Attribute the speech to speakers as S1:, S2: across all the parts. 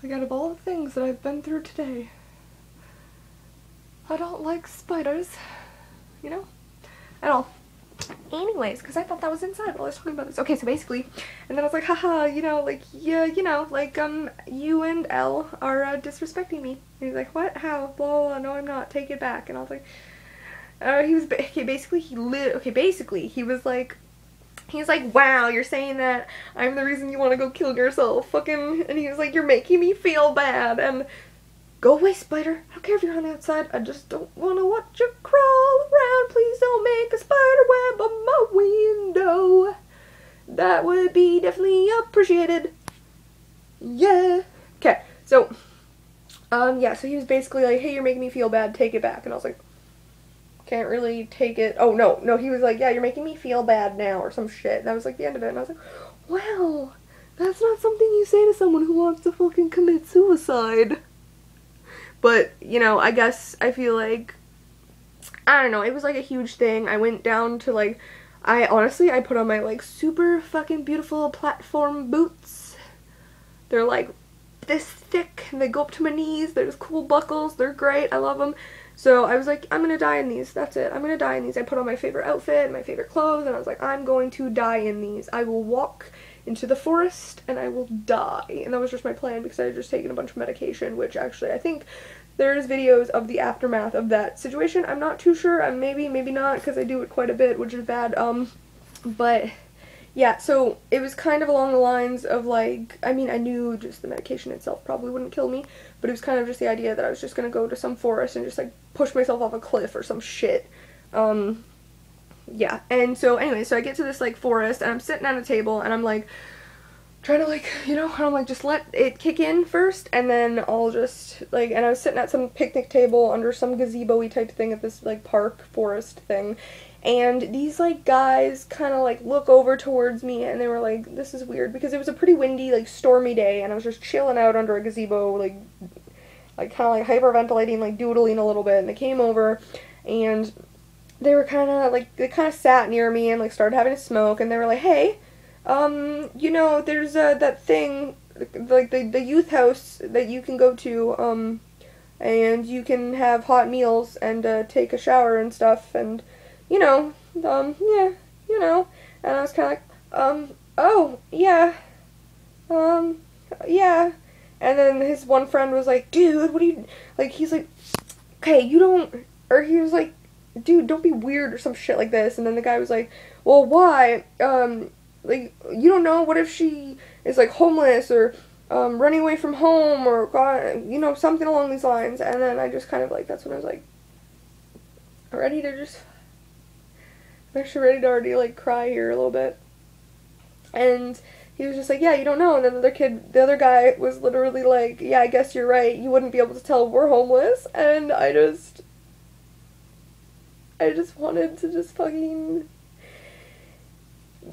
S1: Like, out of all the things that I've been through today, I don't like spiders, you know, at all. Anyways, because I thought that was inside while I was talking about this. Okay, so basically, and then I was like, haha, you know, like, yeah, you know, like, you and Elle are, disrespecting me. And he's like, what? How? Blah, blah, blah, no, I'm not. Take it back. And I was like, he was, okay, basically, he was like, he's like, wow, you're saying that I'm the reason you want to go kill yourself, fucking, and he was like, you're making me feel bad, and go away, spider. I don't care if you're on the outside. I just don't want to watch you crawl around. Please don't make a spider web on my window. That would be definitely appreciated. Yeah. Okay, so, yeah, so he was basically like, hey, you're making me feel bad. Take it back. And I was like, can't really take it. Oh, no, he was like, yeah, you're making me feel bad now, or some shit. And that was like the end of it. And I was like, wow, that's not something you say to someone who wants to fucking commit suicide. But, you know, I guess I feel like, I don't know, it was like a huge thing. I went down to like, I put on my like super fucking beautiful platform boots. They're like this thick and they go up to my knees. They're just cool buckles. They're great. I love them. So I was like, I'm gonna die in these. That's it. I'm gonna die in these. I put on my favorite outfit and my favorite clothes and I was like, I'm going to die in these. I will walk into the forest and I will die. And that was just my plan because I had just taken a bunch of medication, which actually I think there's videos of the aftermath of that situation. I'm not too sure. Maybe not, because I do it quite a bit, which is bad. But yeah, so it was kind of along the lines of like, I mean, I knew just the medication itself probably wouldn't kill me, but it was kind of just the idea that I was just gonna go to some forest and just like push myself off a cliff or some shit. Yeah, and so anyway, so I get to this like forest and I'm sitting at a table and I'm like trying to like, you know, I'm like, just let it kick in first and then I'll just like, and I was sitting at some picnic table under some gazebo-y type thing at this like park forest thing, and these like guys kind of like look over towards me and they were like, this is weird, because it was a pretty windy like stormy day and I was just chilling out under a gazebo like kind of like hyperventilating, like doodling a little bit, and they came over and they were kind of like, they kind of sat near me and like started having a smoke, and they were like, hey, you know, there's, that thing, like, the youth house that you can go to, and you can have hot meals and, take a shower and stuff, and, you know, yeah, you know, and I was kind of like, oh, yeah, yeah, and then his one friend was like, dude, what are you, like, he's like, okay, you don't, or he was like, dude, don't be weird or some shit like this, and then the guy was like, well, why, like, you don't know, what if she is, like, homeless, or, running away from home, or, you know, something along these lines, and then I just kind of, like, that's when I was like, I'm actually ready to already, like, cry here a little bit, and he was just like, yeah, you don't know, and then the other guy was literally like, yeah, I guess you're right, you wouldn't be able to tell we're homeless, and I just wanted to just fucking,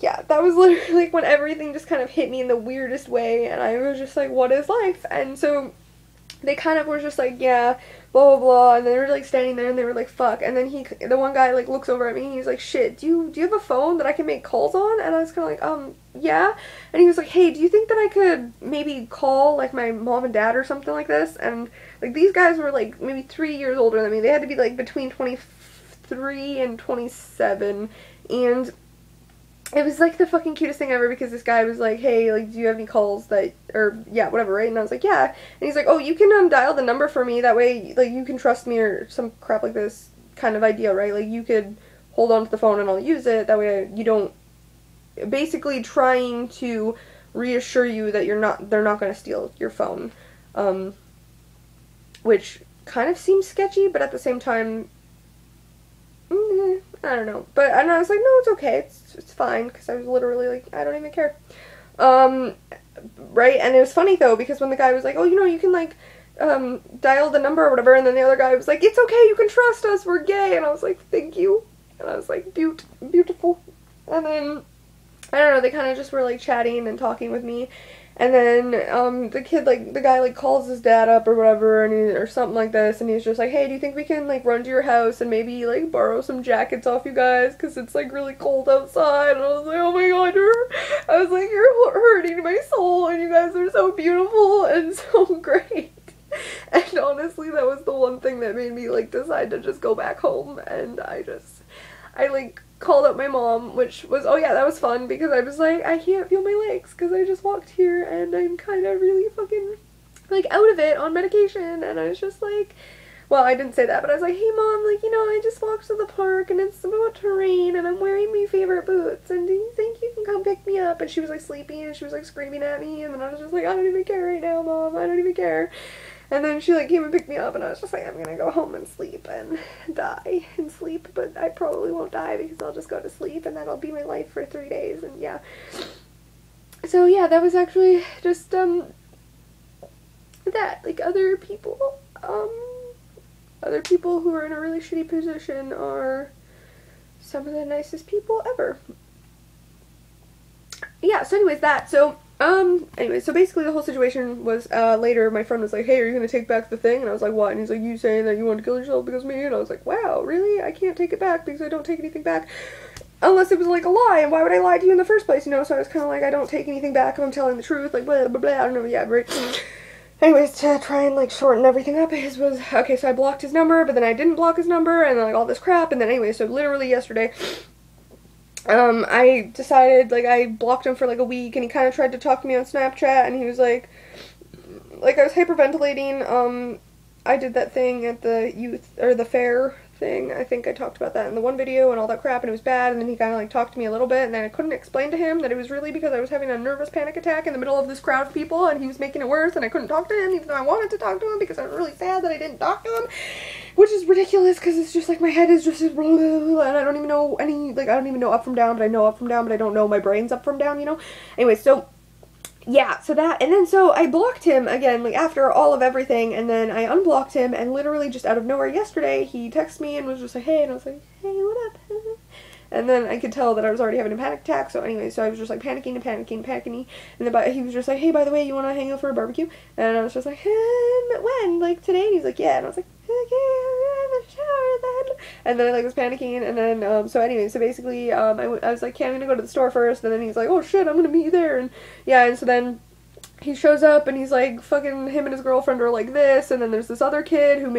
S1: yeah, that was literally like when everything just kind of hit me in the weirdest way, and I was just like, what is life? And so they kind of were just like, yeah, blah blah blah, and they were like standing there and they were like, fuck, and then the one guy like looks over at me and he's like, shit, do you have a phone that I can make calls on? And I was kind of like, yeah, and he was like, hey, do you think that I could maybe call like my mom and dad or something like this? And like these guys were like maybe 3 years older than me. They had to be like between 23 and 27, and it was like the fucking cutest thing ever, because this guy was like, hey, like, do you have any calls that, or, yeah, whatever, right? And I was like, yeah. And he's like, oh, you can, dial the number for me, that way, like, you can trust me, or some crap like this kind of idea, right? Like, you could hold on to the phone and I'll use it, that way you don't, basically trying to reassure you that they're not gonna steal your phone, which kind of seems sketchy, but at the same time, I don't know, but I was like, no, it's okay, it's fine, because I was literally like, I don't even care, right, and it was funny, though, because when the guy was like, oh, you know, you can, like, dial the number or whatever, and then the other guy was like, it's okay, you can trust us, we're gay, and I was like, thank you, and I was like, beautiful, and then, I don't know, they kind of just were, like, chatting and talking with me, And then, the kid, like, the guy, like, calls his dad up or whatever, and or something like this, and he's just like, hey, do you think we can, like, run to your house and maybe, like, borrow some jackets off you guys, because it's, like, really cold outside, and I was like, oh my god, I was like, you're hurting my soul, and you guys are so beautiful and so great. And honestly, that was the one thing that made me, like, decide to just go back home, and I, like, called up my mom, which was, oh yeah, that was fun, because I was like, I can't feel my legs, because I just walked here, and I'm kind of really fucking, like, out of it on medication, and I was just like, well, I didn't say that, but I was like, hey mom, like, you know, I just walked to the park, and it's about to rain, and I'm wearing my favorite boots, and do you think you can come pick me up? And she was, like, sleeping, and she was, like, screaming at me, and then I was just like, I don't even care right now, mom, I don't even care. And then she, like, came and picked me up, and I was just like, I'm gonna go home and sleep and die and sleep, but I probably won't die because I'll just go to sleep, and that'll be my life for 3 days, and yeah. So, yeah, that was actually just, that. Like, other people who are in a really shitty position are some of the nicest people ever. Yeah, so anyways, anyway, so basically the whole situation was, later my friend was like, hey, are you gonna take back the thing? And I was like, what? And he's like, you saying that you want to kill yourself because of me? And I was like, wow, really? I can't take it back because I don't take anything back. Unless it was, like, a lie, and why would I lie to you in the first place, you know? So I was kind of like, I don't take anything back if I'm telling the truth, like, blah, blah, blah, I don't know, yeah, right? Anyways, to try and, like, shorten everything up, okay, so I blocked his number, but then I didn't block his number, and then, like, all this crap, and then anyway, so literally yesterday, I decided, like, I blocked him for, like, a week, and he kind of tried to talk to me on Snapchat, and he was, like, I was hyperventilating, I did that thing at the fair thing, I think I talked about that in the one video and all that crap, and it was bad, and then he kind of, like, talked to me a little bit, and then I couldn't explain to him that it was really because I was having a nervous panic attack in the middle of this crowd of people, and he was making it worse, and I couldn't talk to him, even though I wanted to talk to him, because I was really sad that I didn't talk to him, which is ridiculous, because it's just, like, my head is just, blah, blah, blah, and I don't even know I don't even know up from down, but I know up from down, but I don't know my brain's up from down, you know? Anyway, so yeah, so that, and then so I blocked him again, like, after all of everything, and then I unblocked him, and literally just out of nowhere yesterday, he texted me and was just like, hey, and I was like, hey, what up? And then I could tell that I was already having a panic attack, so anyway, so I was just, like, panicking, and then he was just like, hey, by the way, you want to hang out for a barbecue? And I was just like, when? Like, today? And he's like, yeah, and I was like, okay, I'm in the shower then. And then I, like, was panicking, and then, so anyway, so basically, I was like, okay, I'm gonna go to the store first, and then he's like, oh shit, I'm gonna meet you there, and yeah, and so then he shows up, and he's like, fucking, him and his girlfriend are like this, and then there's this other kid who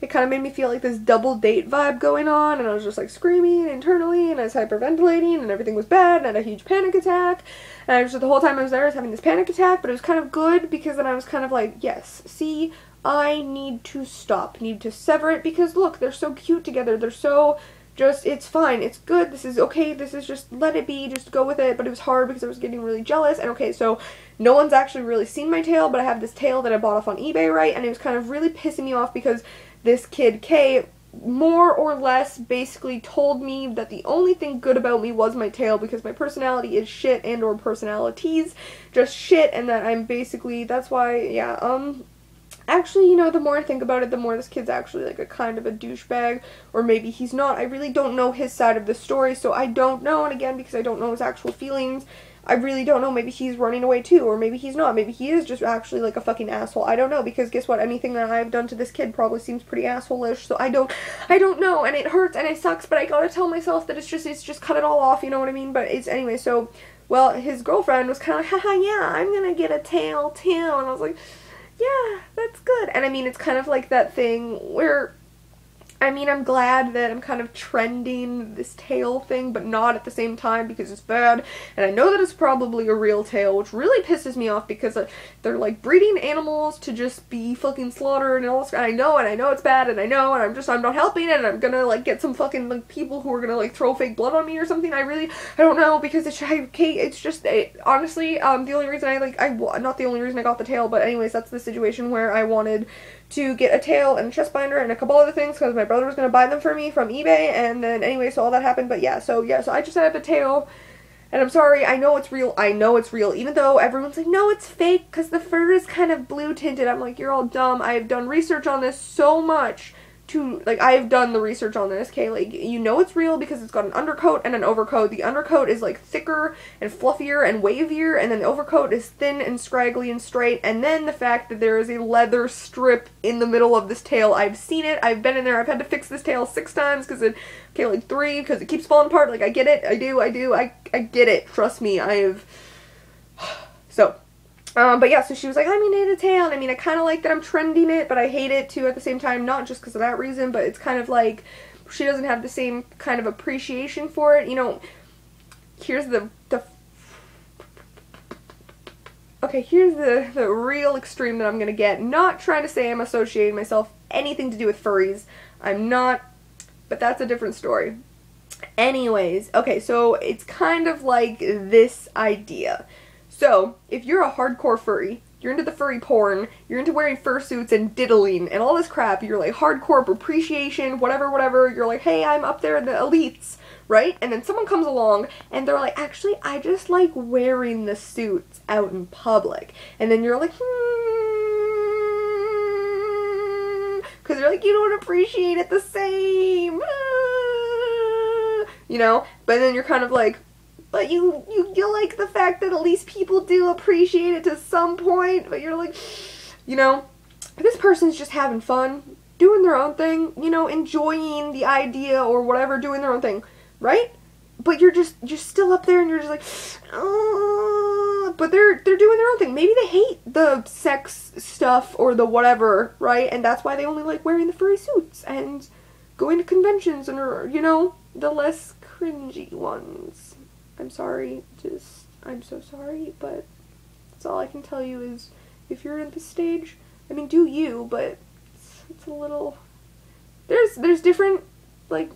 S1: it kind of made me feel like this double date vibe going on, and I was just, like, screaming internally, and I was hyperventilating, and everything was bad, and I had a huge panic attack, and I was just, the whole time I was there, I was having this panic attack, but it was kind of good, because then I was kind of like, yes, see, I need to stop, need to sever it, because look, they're so cute together, they're so just, it's fine, it's good, this is okay, this is just, let it be, just go with it, but it was hard because I was getting really jealous, and okay, so no one's actually really seen my tail, but I have this tail that I bought off on eBay, right, and it was kind of really pissing me off because this kid, Kay, more or less basically told me that the only thing good about me was my tail because my personality is shit and or personalities just shit, and that I'm basically, that's why, yeah, actually, you know, the more I think about it, the more this kid's actually, like, a kind of a douchebag, or maybe he's not. I really don't know his side of the story, so I don't know, and again, because I don't know his actual feelings, I really don't know. Maybe he's running away too, or maybe he's not. Maybe he is just actually, like, a fucking asshole. I don't know, because guess what? Anything that I've done to this kid probably seems pretty asshole-ish, so I don't know, and it hurts, and it sucks, but I gotta tell myself that it's just cut it all off, you know what I mean? But it's, anyway, so, well, his girlfriend was kind of like, haha, yeah, I'm gonna get a tail too, and I was like, yeah, that's good. And I mean, it's kind of like that thing where, I mean, I'm glad that I'm kind of trending this tail thing, but not at the same time because it's bad. And I know that it's probably a real tail, which really pisses me off because they're, like, breeding animals to just be fucking slaughtered and all this. And I know it's bad, and I know, and I'm not helping it, and I'm gonna, like, get some fucking, like, people who are gonna, like, throw fake blood on me or something. I don't know, because it's just, honestly, the only reason not the only reason I got the tail, but anyways, that's the situation where I wanted to get a tail and a chest binder and a couple other things because my brother was going to buy them for me from eBay, and then anyway, so all that happened, but yeah, so I just have a tail, and I'm sorry, I know it's real, even though everyone's like, no, it's fake, because the fur is kind of blue tinted. I'm like, you're all dumb. I have done research on this so much to, like, I've done the research on this, okay, like, you know it's real because it's got an undercoat and an overcoat. The undercoat is, like, thicker and fluffier and wavier, and then the overcoat is thin and scraggly and straight, and then the fact that there is a leather strip in the middle of this tail. I've seen it, I've been in there, I've had to fix this tail 6 times, because it, okay, like 3, because it keeps falling apart. Like, I get it, I get it, trust me, so, but yeah, so she was like, I mean, I hate a tail, and I mean, I kind of like that I'm trending it, but I hate it too at the same time, not just because of that reason, but it's kind of like, she doesn't have the same kind of appreciation for it, you know. Here's here's the real extreme that I'm gonna get. Not trying to say I'm associating myself anything to do with furries, I'm not, but that's a different story. Anyways, okay, so it's kind of like this idea. So, if you're a hardcore furry, you're into the furry porn, you're into wearing fursuits and diddling and all this crap, you're like hardcore appreciation, whatever, you're like, hey, I'm up there in the elites, right? And then someone comes along and they're like, actually, I just like wearing the suits out in public. And then you're like, because you're like, you don't appreciate it the same, you know? But then you're kind of like, but you like the fact that at least people do appreciate it to some point, but you're like, you know, this person's just having fun, doing their own thing, you know, enjoying the idea or whatever, doing their own thing, right? But you're still up there and you're just like, oh, but they're doing their own thing. Maybe they hate the sex stuff or the whatever, right? And that's why they only like wearing the furry suits and going to conventions and, you know, the less cringy ones. I'm sorry, I'm so sorry, but that's all I can tell you is, if you're at this stage, I mean, do you, but it's a little, there's different, like,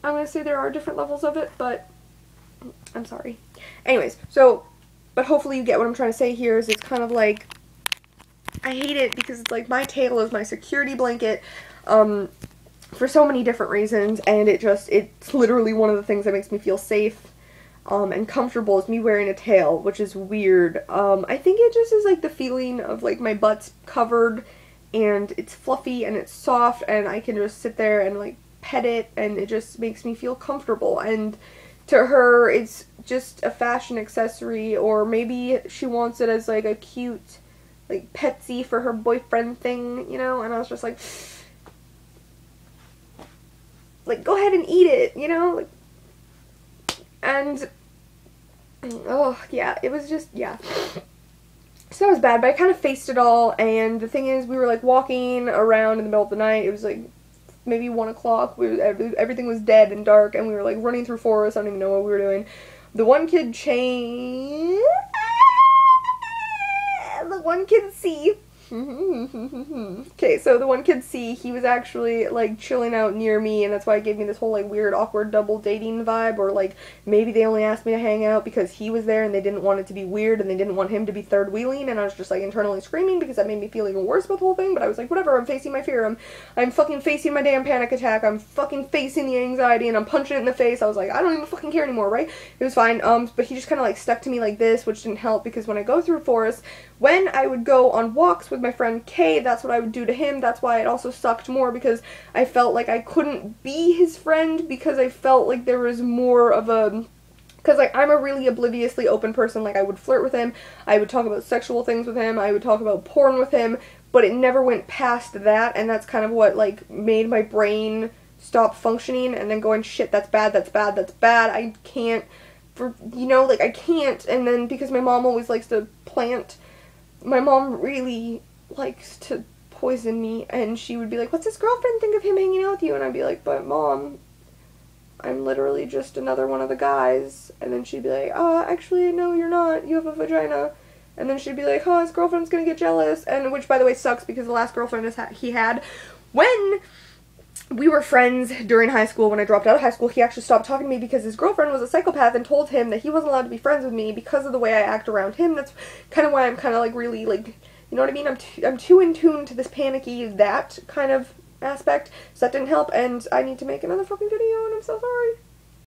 S1: I'm gonna say there are different levels of it, but I'm sorry. Anyways, so, but hopefully you get what I'm trying to say here, is it's kind of like, I hate it because it's like, my tail is my security blanket, for so many different reasons, and it's literally one of the things that makes me feel safe and comfortable, is me wearing a tail, which is weird. I think it just is like the feeling of like my butt's covered and it's fluffy and it's soft and I can just sit there and like pet it and it just makes me feel comfortable. And to her it's just a fashion accessory, or maybe she wants it as like a cute like petsy for her boyfriend thing, you know. And I was just like go ahead and eat it, you know, like. And, oh, yeah, it was just, yeah. So that was bad, but I kind of faced it all, and the thing is, we were, like, walking around in the middle of the night. It was, like, maybe 1 o'clock. Everything was dead and dark, and we were, like, running through forest. I don't even know what we were doing. The one kid C. Okay, so the one kid C, he was actually, like, chilling out near me, and that's why it gave me this whole, like, weird, awkward double dating vibe, or, like, maybe they only asked me to hang out because he was there and they didn't want it to be weird and they didn't want him to be third wheeling, and I was just, like, internally screaming because that made me feel even worse about the whole thing, but I was like, whatever, I'm facing my fear, I'm fucking facing my damn panic attack, I'm fucking facing the anxiety, and I'm punching it in the face. I was like, I don't even fucking care anymore, right? It was fine, but he just kind of, like, stuck to me like this, which didn't help, because when I go through forest, when I would go on walks with my friend Kay, that's what I would do to him. That's why it also sucked more, because I felt like I couldn't be his friend, because I felt like there was more of a, because like I'm a really obliviously open person. Like I would flirt with him, I would talk about sexual things with him, I would talk about porn with him, but it never went past that, and that's kind of what like made my brain stop functioning and then going, shit, that's bad, that's bad, that's bad, I can't, you know, like I can't. And then because my mom always likes to plant, my mom really likes to poison me, and she would be like, what's his girlfriend think of him hanging out with you? And I'd be like, but Mom, I'm literally just another one of the guys. And then she'd be like, actually, no, you're not, you have a vagina. And then she'd be like, oh, his girlfriend's gonna get jealous. And which, by the way, sucks, because the last girlfriend he had, when we were friends during high school, when I dropped out of high school, he actually stopped talking to me because his girlfriend was a psychopath and told him that he wasn't allowed to be friends with me because of the way I act around him. That's kind of why I'm kind of like really like, you know what I mean? I'm too in tune to this panicky, that kind of aspect, so that didn't help, and I need to make another fucking video, and I'm so sorry.